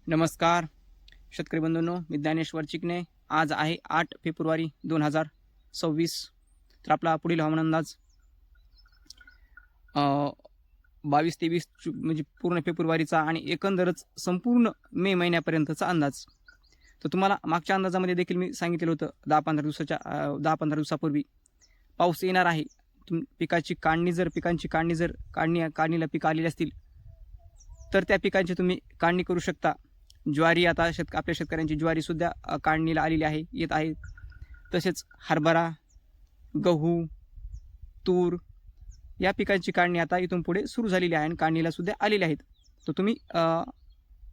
नमस्कार शेतकरी बंधूंनो, मी ज्ञानेश्वर चिकणे. आज आहे 8 फेब्रुवारी 2026. तर आपला पुढील हवामान अंदाज 22-23 म्हणजे पूर्ण फेब्रुवारीचा आणि एकंदरच संपूर्ण मे महिन्यापर्यंतचा अंदाज. तर तुम्हाला मागच्या अंदाजामध्ये देखील मी सांगितलेलं होतं 10-15 दिवसापूर्वी पाऊस येणार आहे. पिकांची काढणीला पिकं आलेली असतील तर त्या पिकांची तुम्ही काढणी करू शकता. ज्वारी आता आपल्या शेतकऱ्यांची ज्वारीसुद्धा काढणीला आलेली आहे, येत आहे. तसेच हरभरा, गहू, तूर या पिकांची काढणी आता इथून पुढे सुरू झालेली आहे आणि काढणीलासुद्धा आलेली आहेत. तर तुम्ही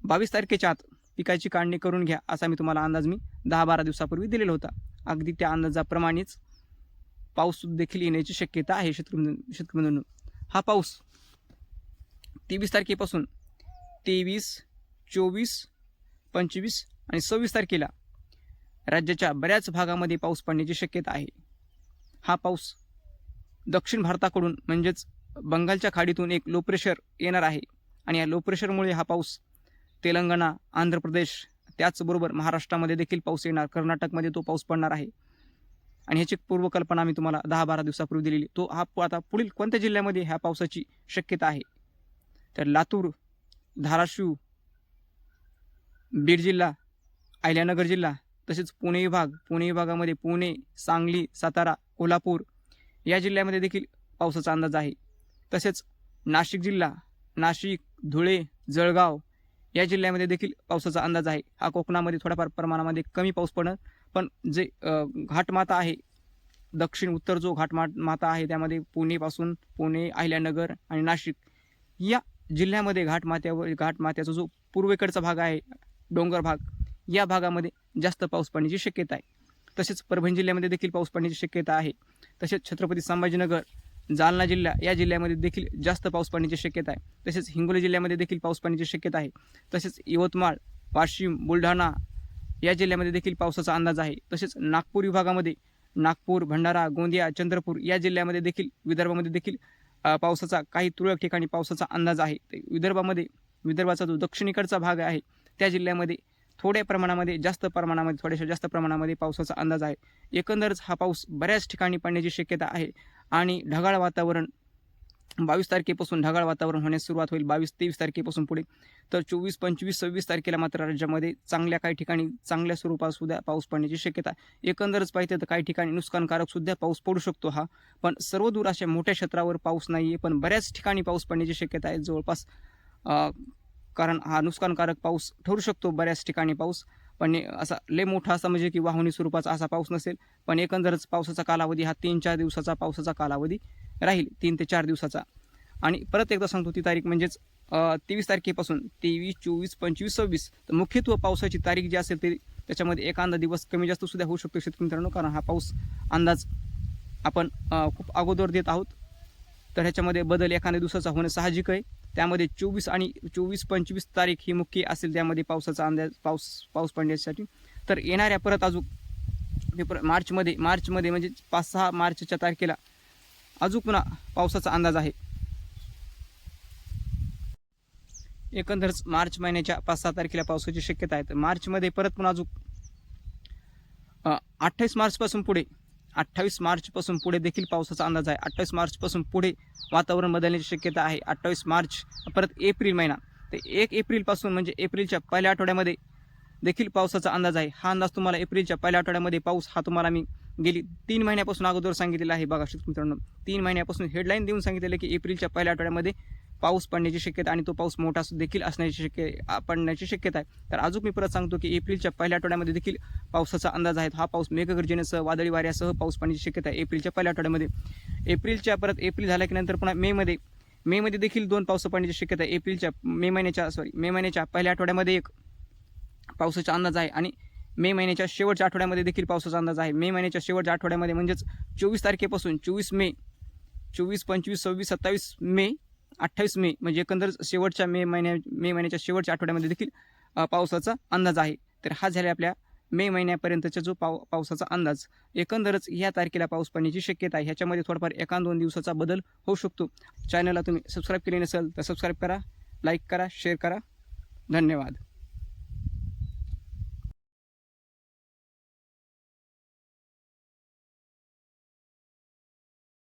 22 तारखेच्या आत पिकाची काढणी करून घ्या, असा मी तुम्हाला अंदाज 10-12 दिवसापूर्वी दिलेला होता. अगदी त्या अंदाजाप्रमाणेच पाऊस देखील येण्याची शक्यता आहे. शेतकरी हा पाऊस 23 तारखेपासून 23, 24, 25 आणि 26 तारखेला राज्याच्या बऱ्याच भागामध्ये पाऊस पडण्याची शक्यता आहे. हा पाऊस दक्षिण भारताकडून म्हणजेच बंगालच्या खाडीतून एक लो प्रेशर येणार आहे आणि या लो प्रेशरमुळे हा पाऊस तेलंगणा, आंध्र प्रदेश त्याचबरोबर महाराष्ट्रामध्ये देखील पाऊस येणार, कर्नाटकमध्ये तो पाऊस पडणार आहे. आणि ह्याची पूर्वकल्पना मी तुम्हाला 10-12 दिवसापूर्वी दिलेली. आता पुढील कोणत्या जिल्ह्यामध्ये ह्या पावसाची शक्यता आहे तर लातूर, धाराशिव, बीड जिल्हा, अहिल्यानगर जिल्हा, तसेच पुणे विभागामध्ये पुणे, सांगली, सातारा, कोल्हापूर या जिल्ह्यामध्ये देखील पावसाचा अंदाज आहे. तसेच नाशिक जिल्हा, नाशिक, धुळे, जळगाव या जिल्ह्यामध्ये देखील पावसाचा अंदाज आहे. हा कोकणामध्ये थोड्याफार प्रमाणामध्ये कमी पाऊस पडणार, पण जे घाटमाता आहे, दक्षिण उत्तर जो घाटमाता आहे त्यामध्ये पुणे, अहिल्यानगर आणि नाशिक या जिल्ह्यामध्ये घाटमाथ्याचा जो पूर्वेकडचा भाग आहे, डोंगर भाग, या भागामध्ये जास्त पाऊस पडण्याची शक्यता आहे. तसेच परभणी जिल्ह्यामध्ये देखील पाऊस पडण्याची शक्यता आहे. तसेच छत्रपती संभाजीनगर, जालना जिल्हा या जिल्ह्यामध्ये देखील जास्त पाऊस पडण्याची शक्यता आहे. तसेच हिंगोली जिल्ह्यामध्ये देखील पाऊस पडण्याची शक्यता आहे. तसेच यवतमाळ, वाशिम, बुलढाणा या जिल्ह्यामध्ये देखील पावसाचा अंदाज आहे. तसेच नागपूर विभागामध्ये नागपूर, भंडारा, गोंदिया, चंद्रपूर या जिल्ह्यामध्ये देखील, विदर्भामध्ये देखील पावसाचा काही तुरळक ठिकाणी पावसाचा अंदाज आहे. विदर्भाचा जो दक्षिणेकडचा भाग आहे त्या जिल्ह्यामध्ये थोड्याशा जास्त प्रमाणामध्ये पावसाचा अंदाज आहे. एकंदरच हा पाऊस बऱ्याच ठिकाणी पडण्याची शक्यता आहे आणि ढगाळ वातावरण 22 तारखेपासून ढगाळ वातावरण होण्यास सुरुवात होईल. 22-23 तारखेपासून पुढे तर 24, 25, 26 तारखेला मात्र राज्यामध्ये काही ठिकाणी चांगल्या स्वरूपात सुद्धा पाऊस पडण्याची शक्यता. एकंदरच पाहिजे तर काही ठिकाणी नुकसानकारक सुद्धा पाऊस पडू शकतो हा, पण सर्व दूर अशा मोठ्या क्षेत्रावर पाऊस नाही आहे, पण बऱ्याच ठिकाणी पाऊस पडण्याची शक्यता आहे जवळपास. कारण हा नुकसानकारक पाऊस ठरू शकतो बऱ्याच ठिकाणी पाऊस, पण असा लय मोठा असा म्हणजे की वाहुणी स्वरूपाचा असा पाऊस नसेल. पण एकंदरच पावसाचा कालावधी हा 3-4 दिवसाचा पावसाचा कालावधी राहील, 3 ते 4 दिवसाचा. आणि परत एकदा सांगतो ती तारीख म्हणजेच 23 तारखेपासून 23, 24, 25, 26 तर मुख्यत्व पावसाची तारीख जी असेल ते त्याच्यामध्ये एखादा दिवस कमी जास्त सुद्धा होऊ शकतो शेतकरी मित्रांनो, कारण हा पाऊस अंदाज आपण खूप अगोदर देत आहोत. तर ह्याच्यामध्ये बदल एखाद्या दिवसाचा होणं साहजिक आहे. त्यामध्ये 24-25 तारीख ही मुख्य असेल त्यामध्ये पावसाचा अंदाज पाऊस पडण्यासाठी. तर येणाऱ्या परत अजून मार्चमध्ये म्हणजे 5-6 मार्चच्या तारखेला अजून पुन्हा पावसाचा अंदाज आहे. एकंदरच मार्च महिन्याच्या 5-6 तारखेला पावसाची शक्यता आहे. तर मार्चमध्ये परत पुन्हा अजून 28 मार्चपासून पुढे देखील पावसाचा अंदाज आहे. 28 मार्चपासून पुढे वातावरण बदलण्याची शक्यता आहे. 28 मार्च परत एप्रिल महिना, तर 1 एप्रिलपासून म्हणजे एप्रिलच्या पहिल्या आठवड्यामध्ये देखील पावसाचा अंदाज आहे. हा अंदाज तुम्हाला एप्रिलच्या पहिल्या आठवड्यामध्ये पाऊस हा तुम्हाला मी गेली 3 महिन्यापासून अगोदर सांगितलेला आहे. बघा शेतकरी मित्रांनो, 3 महिन्यापासून हेडलाईन देऊन सांगितलेलं की एप्रिलच्या पहिल्या आठवड्यामध्ये पाऊस पडण्याची शक्यता आणि तो पाऊस मोठा देखील पडण्याची शक्यता आहे. तर अजून मी परत सांगतो की एप्रिलच्या पहिल्या आठवड्यामध्ये देखील पावसाचा अंदाज आहे. हा पाऊस मेघगर्जनेसह, वादळी वाऱ्यासह पाऊस पडण्याची शक्यता आहे एप्रिलच्या पहिल्या आठवड्यामध्ये. एप्रिल झाल्या की नंतर पुन्हा मे मध्ये देखील 2 पाऊस पडण्याची शक्यता आहे. मे महिन्याच्या पहिल्या आठवड्यामध्ये एक पावसाचा अंदाज आहे आणि मे महिन्याच्या शेवटच्या आठवड्यामध्ये देखील पावसाचा अंदाज आहे. मे महिन्याच्या शेवटच्या आठवड्यामध्ये म्हणजेच 24 तारखेपासून 24 मे, 24, 25, 26, 27 मे, 28 मे म्हणजे एकंदर शेवटच्या मे महिन्याच्या शेवटच्या आठवड्यामध्ये देखील पावसाचा अंदाज आहे. तर हा झाला आपल्या मे महिन्यापर्यंतचा जो पावसाचा अंदाज. एकंदरच या तारखेला पाऊस पडण्याची शक्यता आहे. ह्याच्यामध्ये थोडाफार 1-2 दिवसाचा बदल होऊ शकतो. चॅनलला तुम्ही सबस्क्राईब केले नसेल तर सबस्क्राईब करा, लाईक करा, शेअर करा. धन्यवाद.